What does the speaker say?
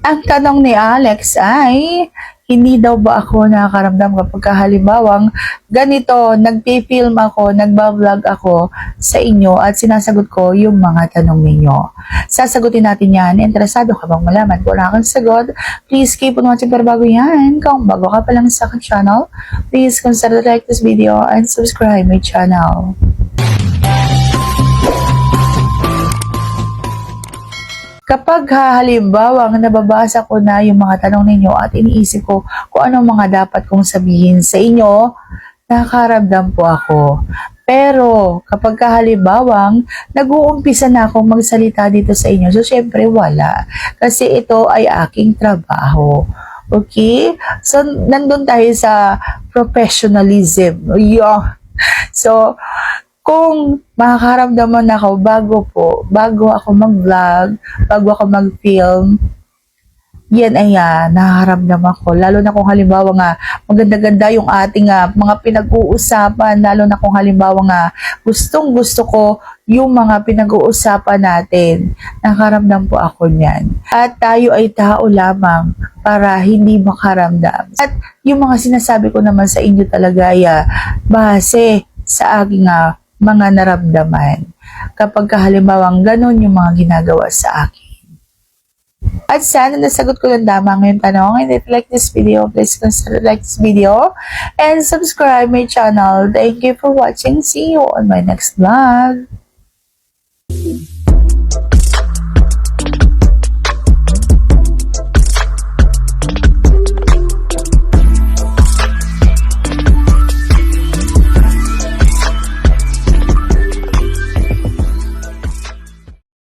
Ang tanong ni Alex ay, hindi daw ba ako nakakaramdam kapag halimbawang ganito, nagpi-film ako, nagba-vlog ako sa inyo at sinasagot ko yung mga tanong ninyo. Sasagutin natin yan. Interesado ka bang malaman kung wala kang sagot? Please keep on watching para bago yan. Kung bago ka pa lang sa aking channel, please consider to like this video and subscribe my channel. Kapag halimbawang nababasa ko na yung mga tanong ninyo at iniisip ko kung anong mga dapat kong sabihin sa inyo, nakakaramdam po ako. Pero kapag halimbawang nag-uumpisa na akong magsalita dito sa inyo, so syempre wala. Kasi ito ay aking trabaho. Okay? So, nandun tayo sa professionalism. Yeah. So, kung makakaramdaman ako bago ako mag-vlog, bago ako mag-film, yan ay nakakaramdaman ko. Lalo na kung halimbawa nga, maganda-ganda yung ating mga pinag-uusapan, lalo na kung halimbawa nga, gustong-gusto ko yung mga pinag-uusapan natin. Nakakaramdam po ako niyan. At tayo ay tao lamang para hindi makaramdam. At yung mga sinasabi ko naman sa inyo talaga ay base sa aking mga naramdaman kapag halimbawang ganun yung mga ginagawa sa akin. At sana nasagot ko lang tama ngayong tanong. And if you like this video, please consider like this video and subscribe my channel. Thank you for watching. See you on my next vlog.